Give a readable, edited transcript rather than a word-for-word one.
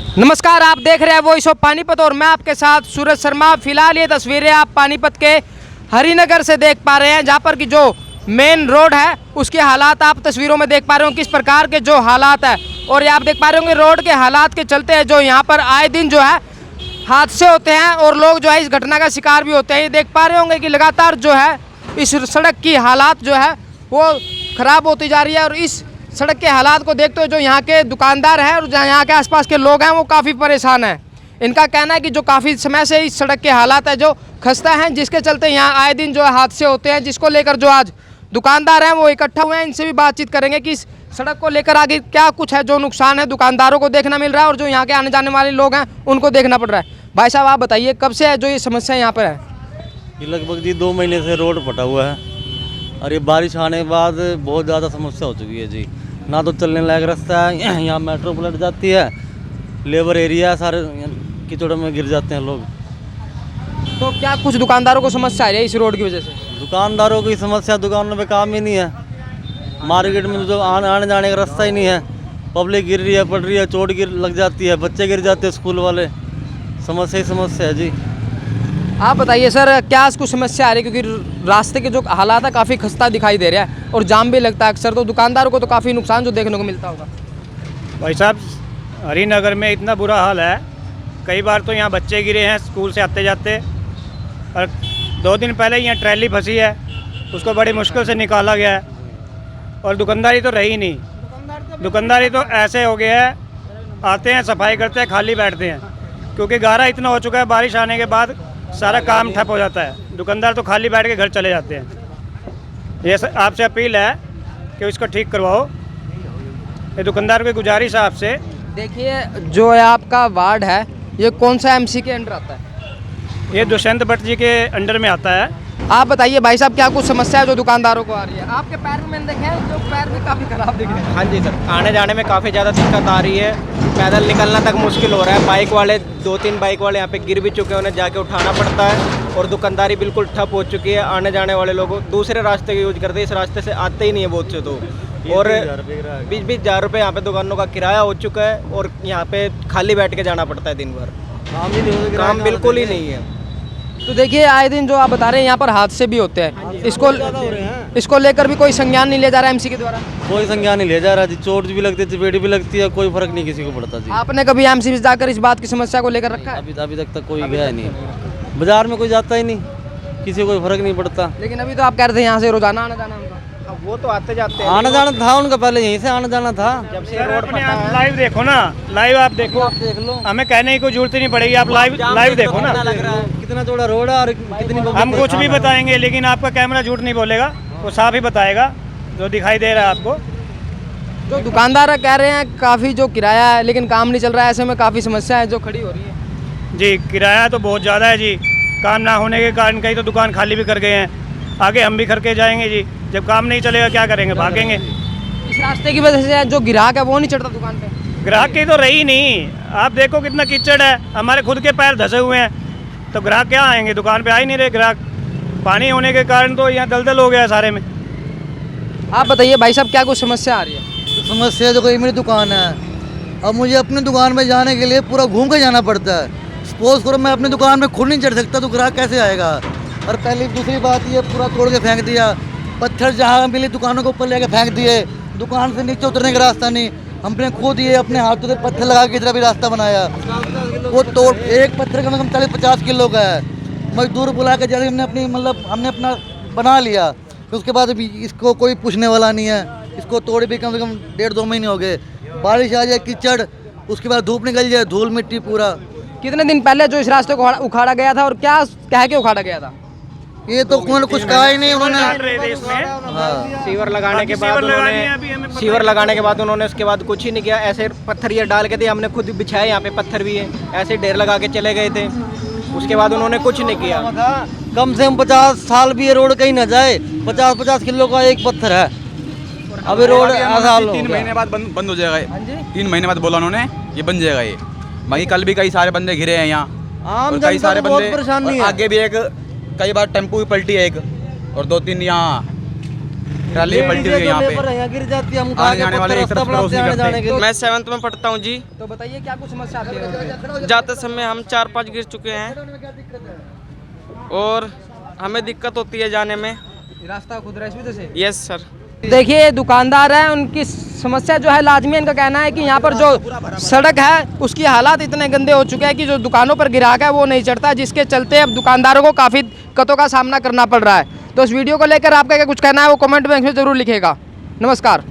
नमस्कार, आप देख रहे हैं वॉइस ऑफ पानीपत और मैं आपके साथ सूरज शर्मा। फिलहाल ये तस्वीरें आप पानीपत के हरिनगर से देख पा रहे हैं, जहां पर कि जो मेन रोड है उसके हालात आप तस्वीरों में देख पा रहे हो किस प्रकार के जो हालात है। और ये आप देख पा रहे होंगे रोड के हालात के चलते हैं जो यहाँ पर आए दिन जो है हादसे होते हैं और लोग जो है इस घटना का शिकार भी होते हैं। ये देख पा रहे होंगे कि लगातार जो है इस सड़क की हालात जो है वो ख़राब होती जा रही है। और इस सड़क के हालात को देखते हुए जो यहाँ के दुकानदार हैं और यहाँ के आसपास के लोग हैं वो काफ़ी परेशान हैं। इनका कहना है कि जो काफ़ी समय से इस सड़क के हालात है जो खस्ता हैं, जिसके चलते यहाँ आए दिन जो हादसे होते हैं, जिसको लेकर जो आज दुकानदार हैं वो इकट्ठा हुए हैं। इनसे भी बातचीत करेंगे कि इस सड़क को लेकर आगे क्या कुछ है जो नुकसान है दुकानदारों को देखना मिल रहा है और जो यहाँ के आने जाने वाले लोग हैं उनको देखना पड़ रहा है। भाई साहब, आप बताइए कब से है जो ये समस्या यहाँ पर है? ये लगभग जी 2 महीने से रोड फटा हुआ है और ये बारिश आने के बाद बहुत ज़्यादा समस्या हो चुकी है जी। ना तो चलने लायक रास्ता है, यहाँ मेट्रो पलट जाती है, लेबर एरिया सारे कीचड़ में गिर जाते हैं लोग। तो क्या कुछ दुकानदारों को समस्या आ रही है इस रोड की वजह से? दुकानदारों की समस्या, दुकानों में काम ही नहीं है, मार्केट में जो आने जाने का रास्ता ही नहीं है, पब्लिक गिर रही है, पड़ रही है, चोट लग जाती है, बच्चे गिर जाते हैं स्कूल वाले, समस्या ही समस्या है जी। आप बताइए सर, क्या कुछ समस्या आ रही है? क्योंकि रास्ते के जो हालात है काफ़ी खस्ता दिखाई दे रहा है और जाम भी लगता है अक्सर, तो दुकानदारों को तो काफ़ी नुकसान जो देखने को मिलता होगा। भाई साहब, हरिनगर में इतना बुरा हाल है, कई बार तो यहाँ बच्चे गिरे हैं स्कूल से आते जाते। और 2 दिन पहले यहाँ ट्रैली फंसी है, उसको बड़ी मुश्किल से निकाला गया है। और दुकानदारी तो रही नहीं, दुकानदारी तो ऐसे हो गया है, आते हैं सफाई करते हैं, खाली बैठते हैं, क्योंकि गारा इतना हो चुका है, बारिश आने के बाद सारा काम ठप हो जाता है। दुकानदार तो खाली बैठ के घर चले जाते हैं। ये आपसे अपील है कि इसको ठीक करवाओ, ये दुकानदार की गुजारिश है आपसे। देखिए, जो है आपका वार्ड है ये कौन सा एमसी के अंडर आता है? ये दुष्यंत भट्ट जी के अंडर में आता है। आप बताइए भाई साहब, क्या कुछ समस्या है जो दुकानदारों को आ रही है? आपके पैर में देखे हैं, जो पैर भी काफ़ी खराब दिख रहे हैं। हाँ जी सर, आने जाने में काफ़ी ज़्यादा दिक्कत आ रही है, पैदल निकलना तक मुश्किल हो रहा है। बाइक वाले 2-3 बाइक वाले यहाँ पे गिर भी चुके हैं, उन्हें जाके उठाना पड़ता है। और दुकानदारी बिल्कुल ठप हो चुकी है, आने जाने वाले लोग दूसरे रास्ते का यूज करते हैं, इस रास्ते से आते ही नहीं है बहुत से। तो और 20-20 हज़ार रुपये यहाँ पे दुकानों का किराया हो चुका है और यहाँ पे खाली बैठ के जाना पड़ता है दिन भर, काम बिल्कुल ही नहीं है। तो देखिए, आए दिन जो आप बता रहे हैं यहाँ पर हादसे भी होते हैं, इसको लेकर भी कोई संज्ञान नहीं लिया जा रहा है एमसी के द्वारा? कोई संज्ञान नहीं लिया जा रहा जी, चोट भी लगती है, चपेट भी लगती है, कोई फर्क नहीं किसी को पड़ता जी। आपने कभी एमसी में जाकर इस बात की समस्या को लेकर रखा है? अभी तक कोई गया नहीं, बाजार में कोई जाता ही नहीं, किसी को कोई फर्क नहीं पड़ता। लेकिन अभी तो आप कह रहे थे यहाँ से रोजाना आना जाना उनका। वो तो आते जाते हैं, आना जाना था उनका, पहले यहीं से आना जाना था। जब से रोड फटा है। लाइव देखो ना, लाइव आप देखो, आप देख लो, हमें कहने की कोई जरूरत ही नहीं पड़ेगी, आप लाइव देखो ना। कितना चौड़ा रोड है और कितनी हम कुछ भी बताएंगे लेकिन आपका कैमरा झूठ नहीं बोलेगा, वो साफ ही बताएगा जो दिखाई दे रहा है आपको। जो दुकानदार कह रहे हैं काफ़ी जो किराया है लेकिन काम नहीं चल रहा है, ऐसे में काफ़ी समस्या है जो खड़ी हो रही है। जी, किराया तो बहुत ज़्यादा है जी, काम ना होने के कारण कई तो दुकान खाली भी कर गए हैं, आगे हम भी करके जाएंगे जी। जब काम नहीं चलेगा क्या करेंगे, भागेंगे। इस रास्ते की वजह से जो ग्राहक है वो नहीं चढ़ता दुकान पे। ग्राहक की तो रही नहीं, आप देखो कितना कीचड़ है, हमारे खुद के पैर धंसे हुए हैं, तो ग्राहक क्या आएंगे, दुकान पे आ ही नहीं रहे ग्राहक। पानी होने के कारण तो यहाँ दलदल हो गया है सारे में। आप बताइए भाई साहब, क्या कुछ समस्या आ रही है? समस्या तो कोई, मेरी दुकान है, अब मुझे अपनी दुकान में जाने के लिए पूरा घूम के जाना पड़ता है। सपोज करो मैं अपनी दुकान में खुद नहीं चढ़ सकता तो ग्राहक कैसे आएगा? और पहली दूसरी बात ये पूरा तोड़ के फेंक दिया, पत्थर जहाँ मिली दुकानों के ऊपर लेके फेंक दिए, दुकान से नीचे उतरने का रास्ता नहीं, हमने खुद ये अपने हाथों से पत्थर लगा के इधर भी रास्ता बनाया, वो तोड़ एक पत्थर कम से कम 40-50 किलो का है। मजदूर बुला के जैसे हमने अपना बना लिया, तो उसके बाद भी इसको कोई पूछने वाला नहीं है। इसको तोड़े भी कम से कम 1.5-2 महीने हो गए, बारिश आ जाए कीचड़, उसके बाद धूप निकल जाए धूल मिट्टी पूरा। कितने दिन पहले जो इस रास्ते को उखाड़ा गया था और क्या कह के उखाड़ा गया था? ये तो उन्होंने कुछ कहा ही नहीं। उन्होंने सीवर लगाने के बाद उन्होंने उसके बाद कुछ ही नहीं किया, ऐसे पत्थर ये डाल के थे, हमने खुद बिछाए, यहाँ पे पत्थर भी है, ऐसे ढेर लगा के चले गए थे, उसके बाद उन्होंने कुछ नहीं किया। कम से कम 50 साल भी ये रोड कहीं ना जाए, 50-50 किलो का एक पत्थर है। अभी रोड 3 महीने बाद बंद हो जाएगा, 3 महीने बाद बोला उन्होंने ये बन जाएगा ये। बाकी कल भी कई सारे बंदे घिरे हैं यहाँ, और कई सारे बंदे, आगे भी एक कई बार टेम्पो भी पलटी है एक, और 2-3 यहाँ ट्राली पलटी हुई है यहाँ पे, यहाँ गिर जाती है, हम उठा आने के जाने वाले पत्थर एक तरफ रास्ता बनाते हैं क्रॉस आने नहीं जाने के लिए। मैं 7th में पढ़ता हूँ जी। तो बताइए क्या कुछ समस्या आती है? जाते समय हम 4-5 गिर चुके हैं और हमें दिक्कत होती है जाने में। रास्ता खुद रहा है इस वजह से? Yes sir. देखिए ये दुकानदार है, उनकी समस्या जो है लाजमी इनका कहना है कि यहाँ पर जो सड़क है उसकी हालात इतने गंदे हो चुके हैं कि जो दुकानों पर ग्राहक है वो नहीं चढ़ता, जिसके चलते अब दुकानदारों को काफ़ी दिक्कतों का सामना करना पड़ रहा है। तो इस वीडियो को लेकर आपका क्या कुछ कहना है वो कमेंट बॉक्स में ज़रूर लिखेगा। नमस्कार।